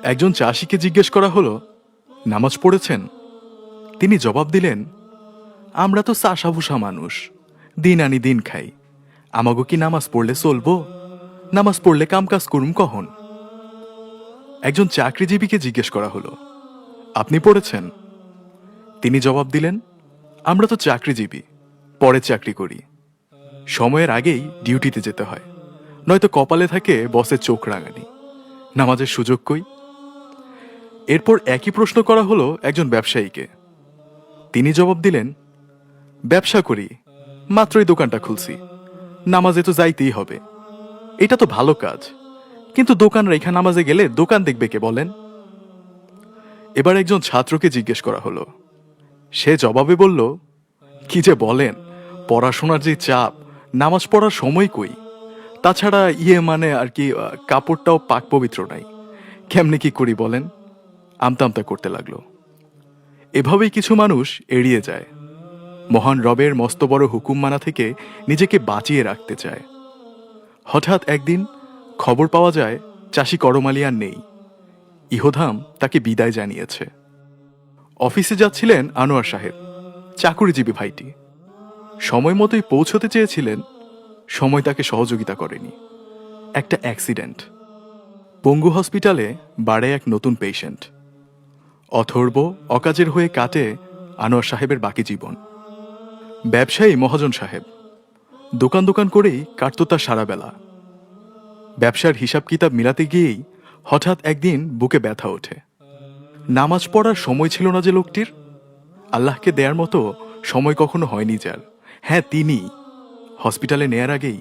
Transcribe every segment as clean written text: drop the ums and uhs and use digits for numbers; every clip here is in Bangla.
একজন চাষিকে জিজ্ঞেস করা হলো, নামাজ পড়েছেন? তিনি জবাব দিলেন, আমরা তো চাষাভুষা মানুষ, দিন আনি দিন খাই, আমাগো কি নামাজ পড়লে চলবো? নামাজ পড়লে কামকাজ করুম কখন? একজন চাকরিজীবীকে জিজ্ঞেস করা হলো, আপনি পড়েছেন? তিনি জবাব দিলেন, আমরা তো চাকরিজীবী, পরে চাকরি করি, সময়ের আগেই ডিউটিতে যেতে হয়, নয়তো কপালে থাকে বসের চোখ রাঙানি, নামাজের সুযোগ কই? এরপর একই প্রশ্ন করা হলো একজন ব্যবসায়ীকে। তিনি জবাব দিলেন, ব্যবসা করি, মাত্রই দোকানটা খুলছি, নামাজে তো যাইতেই হবে, এটা তো ভালো কাজ, কিন্তু দোকান রেখা নামাজে গেলে দোকান দেখবে কে বলেন? এবার একজন ছাত্রকে জিজ্ঞেস করা হলো। সে জবাবে বলল, কি যে বলেন, পড়াশোনার যে চাপ, নামাজ পড়ার সময় কই? তাছাড়া মানে আর কি, কাপড়টাও পাক পবিত্র নাই, কেমনে কি করি বলেন? আমতা আমতা করতে লাগলো। এভাবেই কিছু মানুষ এড়িয়ে যায়, মহান রবের মস্ত বড় হুকুম মানা থেকে নিজেকে বাঁচিয়ে রাখতে চায়। হঠাৎ একদিন খবর পাওয়া যায় চাষি করমালি আর নেই, ইহধাম তাকে বিদায় জানিয়েছে। অফিসে যাচ্ছিলেন আনোয়ার সাহেব, চাকুরিজীবী ভাইটি। সময় মতোই পৌঁছতে চেয়েছিলেন, সময় তাকে সহযোগিতা করেনি। একটা অ্যাক্সিডেন্ট। পঙ্গু হসপিটালে বাড়ে এক নতুন পেশেন্ট। অথর্ব অকাজের হয়ে কাটে আনোয়ার সাহেবের বাকি জীবন। ব্যবসায়ী মহাজন সাহেব, দোকান দোকান করেই কাটত তার সারা বেলা। ব্যবসার হিসাব কিতাব মিলাতে গিয়েই হঠাৎ একদিন বুকে ব্যথা ওঠে। নামাজ পড়ার সময় ছিল না যে লোকটির। আল্লাহকে দেয়ার মতো সময় কখনো হয়নি যার। হ্যাঁ, তিনি হসপিটালে নেয়ার আগেই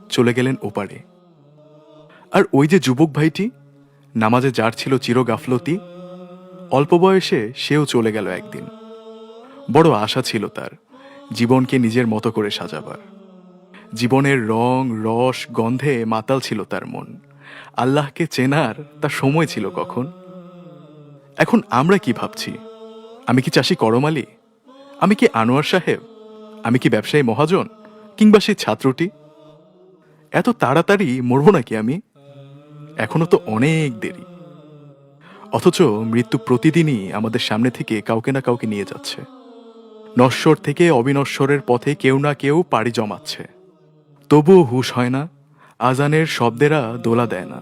চলে গেলেন ওপারে। আর ওই যে যুবক ভাইটি, নামাজে যার ছিল চির গাফলতি, অল্প বয়সে সেও চলে গেল একদিন। বড় আশা ছিল তার জীবনকে নিজের মতো করে সাজাবার। জীবনের রং রস গন্ধে মাতাল ছিল তার মন। আল্লাহকে চেনার তার সময় ছিল কখন? এখন আমরা কি ভাবছি? আমি কি চাষি করমালি? আমি কি আনোয়ার সাহেব? আমি কি ব্যবসায়ী মহাজন? কিংবা সেই ছাত্রটি? এত তাড়াতাড়ি মরব নাকি আমি? এখনো তো অনেক দেরি। অথচ মৃত্যু প্রতিদিনই আমাদের সামনে থেকে কাউকে না কাউকে নিয়ে যাচ্ছে। নশ্বর থেকে অবিনশ্বরের পথে কেউ না কেউ পাড়ি জমাচ্ছে। তবুও হুঁশ হয় না, আজানের শব্দেরা দোলা দেয় না,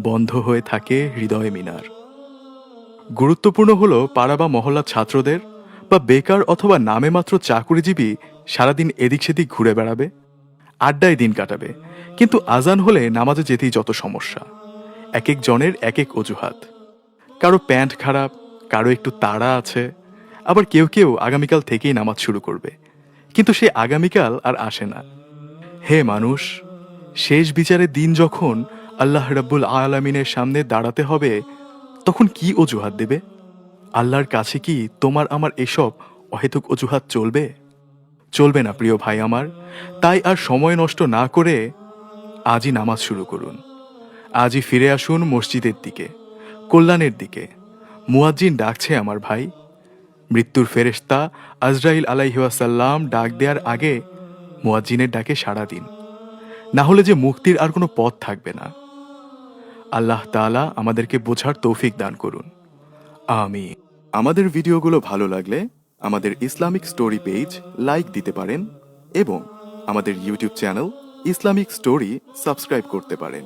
বন্ধ হয়ে থাকে হৃদয়ে মিনার। গুরুত্বপূর্ণ হলো পাড়া বা মহল্লার ছাত্রদের বা বেকার অথবা নামে মাত্র চাকুরিজীবী সারাদিন এদিক সেদিক ঘুরে বেড়াবে, আড্ডায় দিন কাটাবে, কিন্তু আজান হলে নামাজে যেতেই যত সমস্যা। এক এক জনের এক এক অজুহাত। কারো প্যান্ট খারাপ, কারো একটু তাড়া আছে, আবার কেউ কেউ আগামীকাল থেকেই নামাজ শুরু করবে, কিন্তু সে আগামীকাল আর আসে না। হে মানুষ, শেষ বিচারের দিন যখন আল্লাহ রাব্বুল আলামিনের সামনে দাঁড়াতে হবে, তখন কি অজুহাত দেবে? আল্লাহর কাছে কি তোমার আমার এসব অহেতুক অজুহাত চলবে? চলবে না প্রিয় ভাই আমার। তাই আর সময় নষ্ট না করে আজই নামাজ শুরু করুন। আজই ফিরে আসুন মসজিদের দিকে, কল্যাণের দিকে। মুয়াজ্জিন ডাকছে আমার ভাই। মৃত্যুর ফেরেশতা আজরাইল আলাইহি ওয়াসাল্লাম ডাক দেওয়ার আগে মুয়াজ্জিনের ডাকে সাড়া দিন, না হলে যে মুক্তির আর কোনো পথ থাকবে না। আল্লাহ তাআলা আমাদেরকে বোঝার তৌফিক দান করুন, আমিন। আমাদের ভিডিওগুলো ভালো লাগলে আমাদের ইসলামিক স্টোরি পেজ লাইক দিতে পারেন এবং আমাদের YouTube channel Islamic story subscribe করতে পারেন।